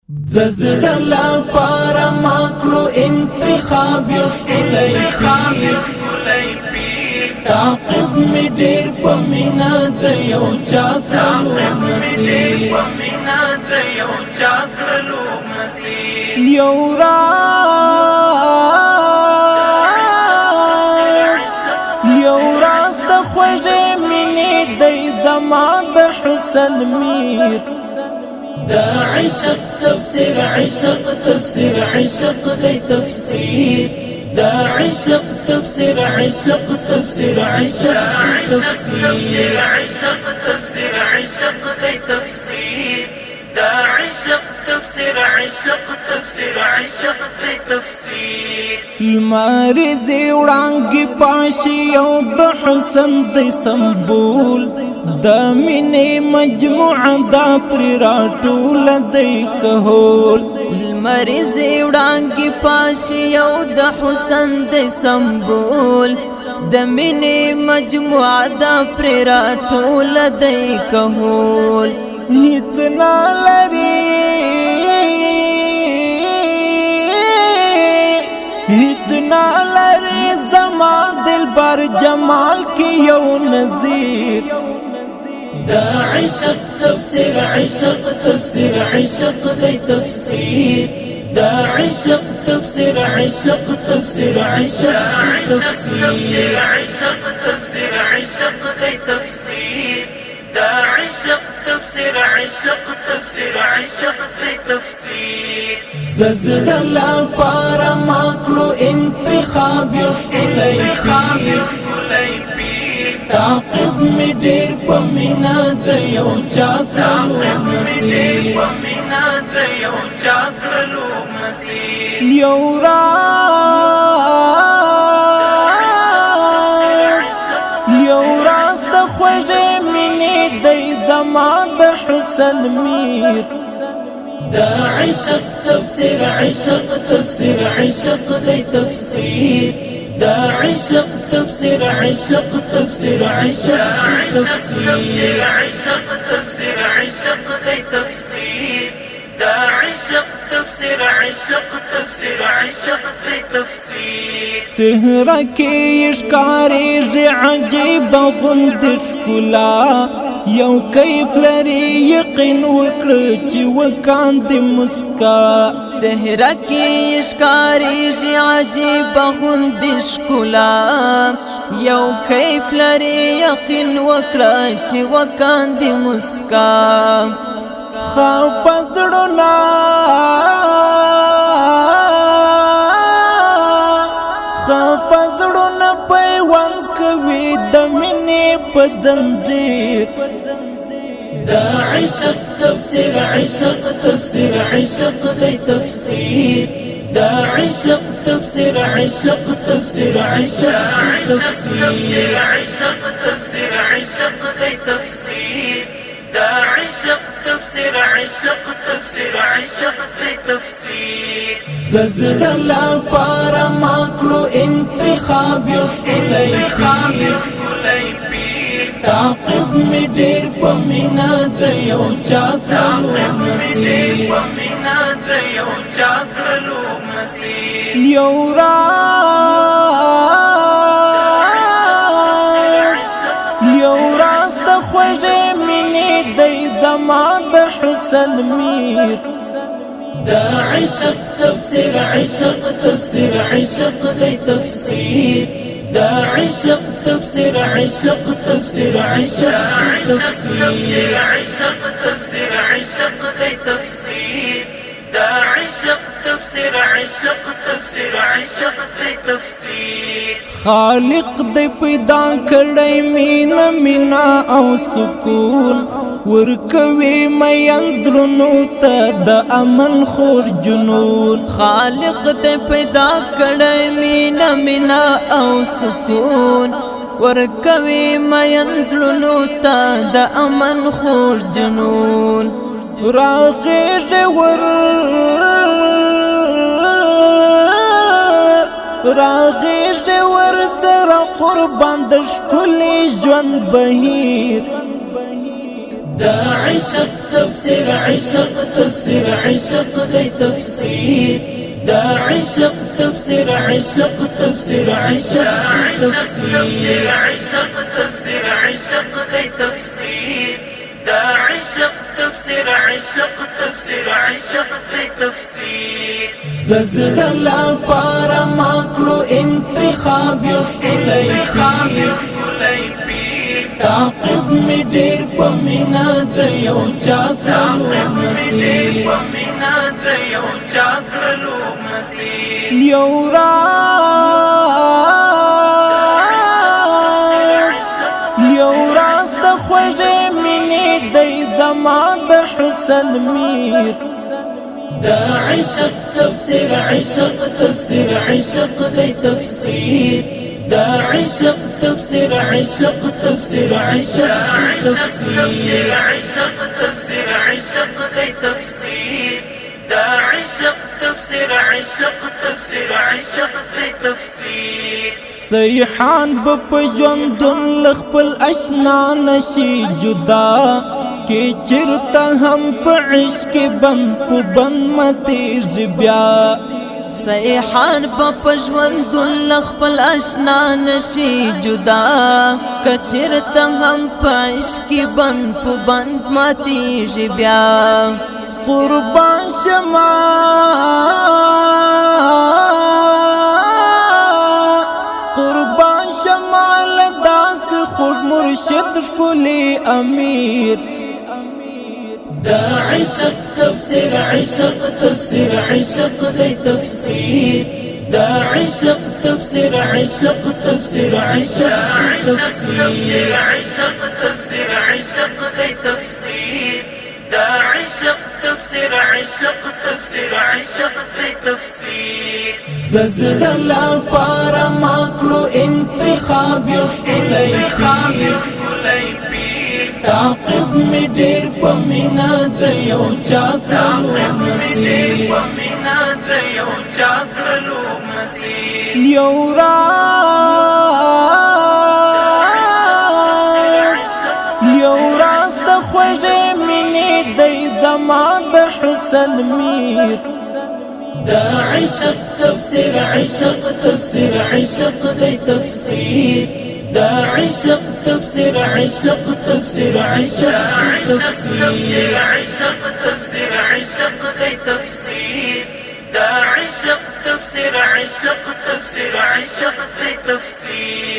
دزړه لپاره ماکړو انتخاب یو ښکلی پیر تعقیب می ډیر په مینا د یو چا کړلو مسیر یو راز د خوږې مینې دی زما د حسن میر دا عشق تفسير عشق تفسير عشق دي تفسير دا عشق تفسير عشق تفسير عشق تفسير عشق تفسير عشق دي تفسير دا عشق تفسير عشق تفسير عشق دي تفسير المارزي وړانګي پاشي او د حسن د سمبول د مینې مجموعه دا پر راټول دی کهول المارزي وړانګي پاشي او د حسن د سمبول د مینې مجموعه دا پر راټول دی کهول هیڅ نه لري زما دلبر جمال کی یو نظیر دا عشق تفسير عشق تفسير عشق دي تفسير دا عشق تفسير عشق تفسير عشق تفسير عشق تفسير عشق دي تفسير دا عشق تفسير عشق تفسير عشق دي تفسير دزړه لپاره ماکړو انتخاب یو ښکلی پیر تعقیب می ډیر په مینا د یو چا کړلو مسیر یو راز د خوږې مینې دی زما د حسن میر دا عشق تفسير عشق تفسير عشق دي تفسير دا عشق تفسير عشق تفسير عشق تفسير عشق تفسير عشق دي تفسير دا عشق تفسير عشق تفسير عشق دي تفسير چهره کې ښکارېږي عجیب غوندې ښکلا یو کیف لري یقین وکړه چې وکاندې مسکا چهره کې ښکارېږي عجیب غوندې ښکلا یو کیف لري یقین وکړه چې وکاندې مسکا خاف زړونه پیوند کوي د مینې په زنځیر دا عشق تفسير عشق تفسير عشق دي تفسير دا عشق تفسير عشق تفسير عشق تفسير عشق تفسير عشق دي تفسير دا عشق تفسير عشق تفسير عشق دي تفسير دزړه لپاره ماکړو انتخاب یو ښکلی پیر تعقیب می ډیر په مینا د یو چا کړلو مسیر یو راز د خوږې مینې دی زما د حسن میر دا عشق تفسير عشق تفسير عشق دي تفسير دا عشق تفسير عشق تفسير عشق تفسير عشق تفسير عشق دي تفسير دا عشق تفسير عشق تفسير عشق دي تفسير خالق دې پیدا کړی مینا او سکون ورکوي مین زړونو ته د امن خور جنون خالق دې پیدا کړی مینا او سکون ورکوي مین زړونو ته د امن خور جنون راغېږي ور سره قربان د ښکلي ژوند بهیر دا عشق تفسیر عشق تفسیر عشق دی تفسیر دا عشق تفسیر عشق تفسیر عشق تفسیر عشق تفسیر عشق دی تفسیر دا عشق تفسیر عشق تفسیر عشق دی تفسیر د زړه لپاره ما کړو انتخاب یو ښکلی پیر تعقیب می ډېر په مینا د یو چا کړلو مسیر یو راز د خوږې مینې دی زما د حسن میر دا عشق تفسیر عشق تفسیر عشق دی تفسیر دا عشق تفسیر عشق تفسیر عشق تفسیر عشق تفسیر عشق دی تفسیر دا عشق تفسیر عشق تفسیر عشق دی تفسیر سیحان بپجوندن لخپل اشنا نشی جدا کی چرتا هم په عشق بند متیز بیا سیحان بپجوند لخپل اشنا نشی جدا کچرتا هم په عشق بند متیز بیا قربان شما لداس خود مرشد ښکلی امیر دا عشق تفسیر عشق تفسیر عشق دی تفسیر دا عشق تفسیر عشق تفسیر عشق تفسیر عشق تفسیر عشق دی تفسیر دا عشق تفسیر عشق تفسیر عشق دی تفسیر د زړه لپاره ما کړو انتخاب یو ښکلی پیر تعقیب می ډېر په مینا د یو چا کړلو مسیر یو راز د خوږې مینې دی زما د حسن میر دا عشق تفسیر عشق تفسیر عشق دی تفسیر دا عشق تفسیر عشق تفسیر عشق تفسیر عشق تفسیر عشق دی تفسیر دا عشق تفسیر عشق تفسیر عشق دی تفسیر